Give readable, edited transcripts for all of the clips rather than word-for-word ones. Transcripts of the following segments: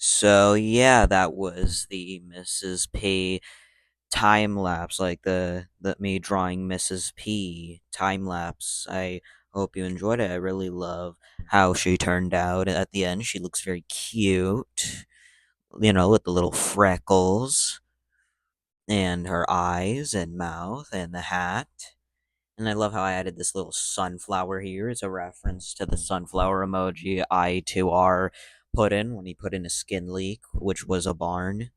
So yeah, that was the Mrs. P time lapse, like the me drawing Mrs. P time lapse. I hope you enjoyed it. I really love how she turned out at the end. She looks very cute, with the little freckles and her eyes and mouth and the hat. And I love how I added this little sunflower here. It's a reference to the sunflower emoji I2R put in when he put in a skin leak, which was a barn.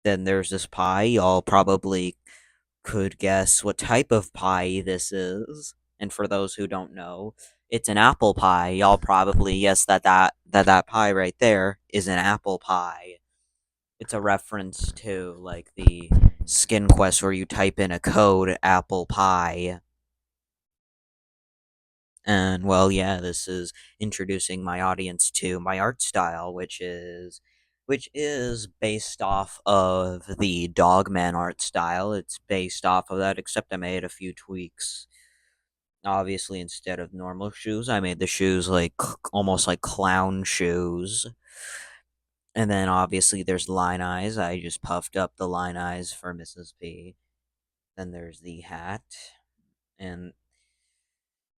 Then there's this pie. Y'all probably could guess what type of pie this is. And for those who don't know, it's an apple pie. Y'all probably guess that pie right there is an apple pie. It's a reference to like the skin quest where you type in a code apple pie. And well, yeah, this is introducing my audience to my art style, which is based off of the Dogman art style. It's based off of that, except I made a few tweaks. Obviously, instead of normal shoes, I made the shoes like almost like clown shoes. And then obviously there's line eyes. I just puffed up the line eyes for Mrs. P. Then there's the hat, and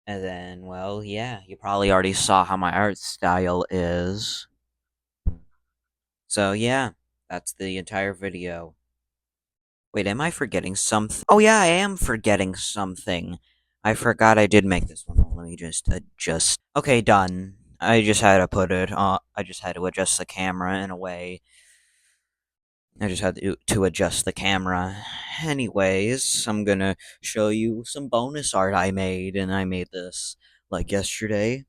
And then, well, yeah, you probably already saw how my art style is. So, yeah, that's the entire video. Wait, am I forgetting something? Oh, yeah, I am forgetting something. I forgot I did make this one. Let me just adjust. Okay, done. I just had to put it on. I just had to adjust the camera in a way. I just had to adjust the camera. Anyways, I'm gonna show you some bonus art I made, and I made this like yesterday.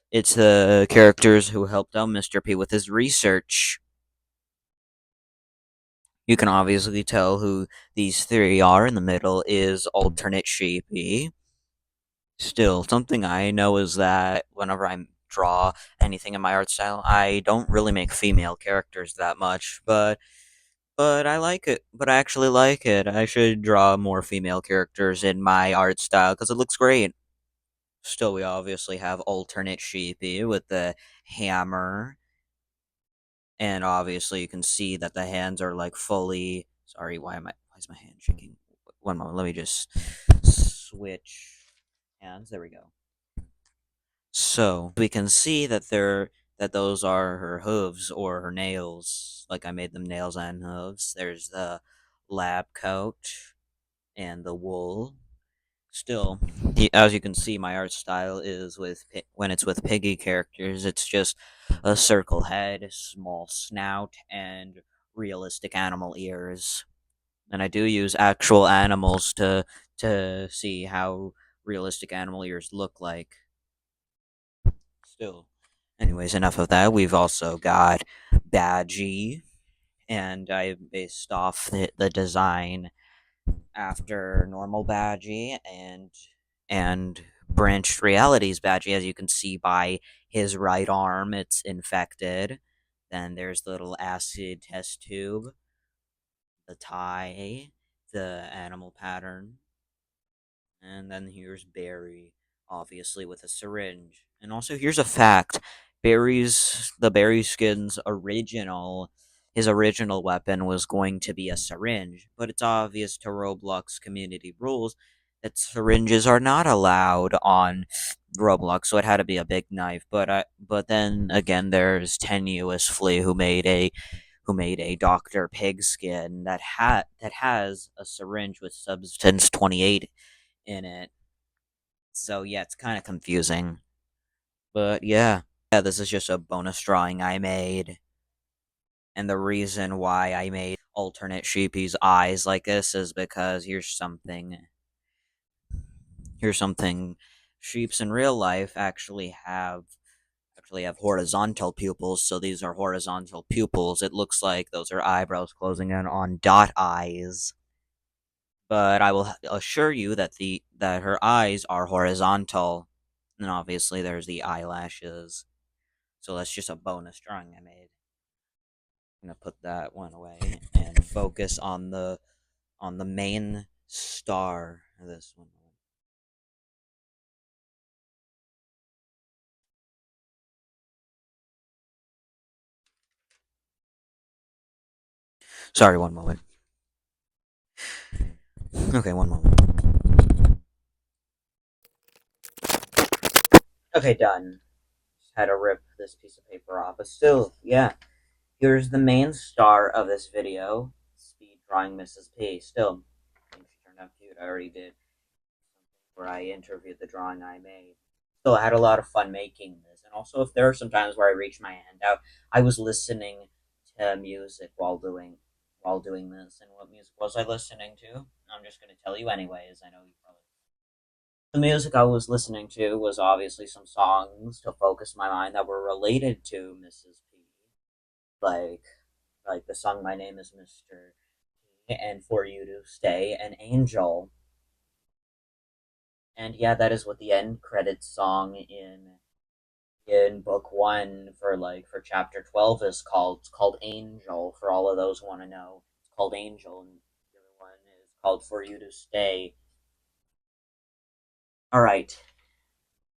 It's the characters who helped out Mr. P with his research. You can obviously tell who these three are. In the middle is alternate Sheepy. Still, something I know is that whenever I draw anything in my art style, I don't really make female characters that much, but I like it. But I actually like it. I should draw more female characters in my art style because it looks great. Still, we obviously have alternate Sheepy with the hammer, and obviously you can see that the hands are like fully sorry, why is my hand shaking? One moment, let me just switch hands. There we go. So we can see that those are her hooves or her nails. Like I made them nails and hooves. There's the lab coat and the wool. Still, as you can see, my art style is when it's with piggy characters, it's just a circle head, small snout, and realistic animal ears. And I do use actual animals to see how realistic animal ears look like. Still, anyways, enough of that. We've also got Badgie, and I based off the design after normal Badgie and branched realities Badgie, as you can see by his right arm, it's infected. Then there's the little acid test tube, the tie, the animal pattern, and then here's Barry, obviously with a syringe. And also here's a fact. Barry skin's original his original weapon was going to be a syringe, but it's obvious to Roblox community rules that syringes are not allowed on Roblox, so it had to be a big knife. But then again, there's Tenuous Flea who made a Dr. Pigskin that has a syringe with substance 28 in it. So yeah, it's kind of confusing. But yeah, this is just a bonus drawing I made. And the reason why I made alternate Sheepy's eyes like this is because here's something sheeps in real life actually have horizontal pupils, so these are horizontal pupils. It looks like those are eyebrows closing in on dot eyes. But I will assure you that her eyes are horizontal. And obviously there's the eyelashes. So that's just a bonus drawing I made. I'm gonna put that one away and focus on the main star of this one. Sorry, one moment. Okay, one moment. Okay, done. Just had to rip this piece of paper off, but still, yeah. Here's the main star of this video, speed drawing Mrs. P. Still, I think she turned out cute. I already did where I interviewed the drawing I made. Still, I had a lot of fun making this, and also if there are some times where I reach my hand out, I was listening to music while doing this. And what music was I listening to? I'm just gonna tell you anyways. I know you probably. The music I was listening to was obviously some songs to focus my mind that were related to Mrs. P, like the song "My Name Is Mr." P and "For You to Stay" and "Angel." And yeah, that is what the end credits song in book one for chapter 12 is called. It's called Angel. For all of those who want to know, it's called Angel, and the other one is called "For You to Stay." All right,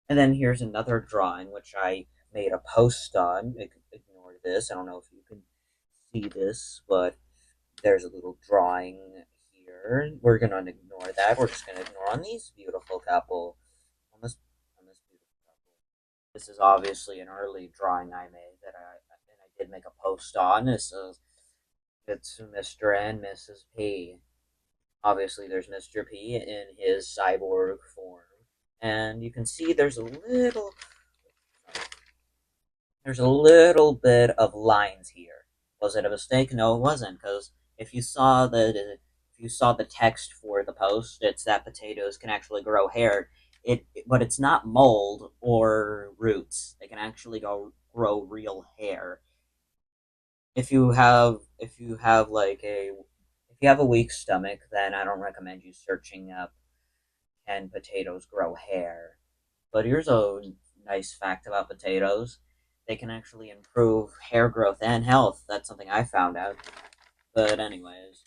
and then here's another drawing which I made a post on. Ignore this. I don't know if you can see this, but there's a little drawing here. We're gonna ignore that. We're just gonna ignore on these beautiful couple. On this beautiful couple. This is obviously an early drawing I made and I did make a post on. It's Mr. and Mrs. P. Obviously, there's Mr. P in his cyborg form, and you can see there's a little bit of lines here. Was it a mistake? No, it wasn't, because if you saw the text for the post, it's that potatoes can actually grow hair. But it's not mold or roots. They can actually grow real hair. If you have a weak stomach, then I don't recommend you searching up "can potatoes grow hair?" But here's a nice fact about potatoes. They can actually improve hair growth and health. That's something I found out. But anyways,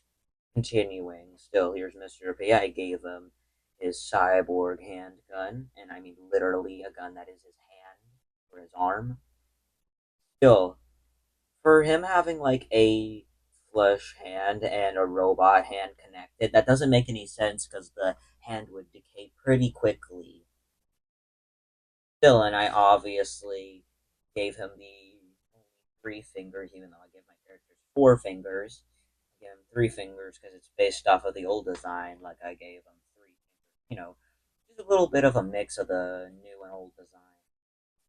continuing. Still, here's Mr. P. I gave him his cyborg handgun, and I mean literally a gun that is his hand or his arm. Still, for him having like a flesh hand and a robot hand connected, that doesn't make any sense because the hand would decay pretty quickly. Still, and I obviously gave him the only three fingers, even though I gave my characters four fingers. I gave him three fingers because it's based off of the old design, like I gave him three fingers. Just a little bit of a mix of the new and old design.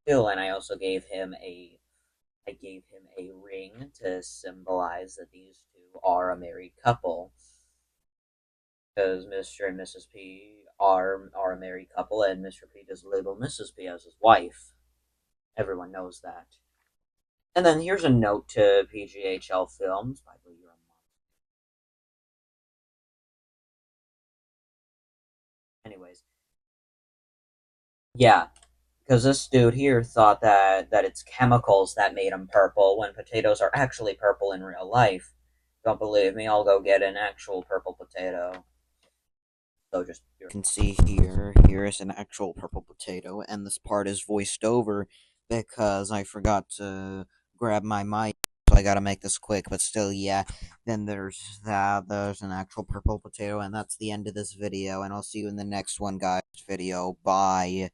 Still, and I gave him a ring to symbolize that these two are a married couple, because Mr. and Mrs. P are a married couple, and Mr. P does label Mrs. P as his wife. Everyone knows that. And then here's a note to PGHL Films. By the way, you're a mom. Anyways, yeah, because this dude here thought that it's chemicals that made him purple when potatoes are actually purple in real life. Don't believe me? I'll go get an actual purple potato. So just you can see here is an actual purple potato, and this part is voiced over because I forgot to grab my mic, so I gotta make this quick, but still, yeah. Then there's an actual purple potato, and that's the end of this video, and I'll see you in the next one, guys. Video, bye.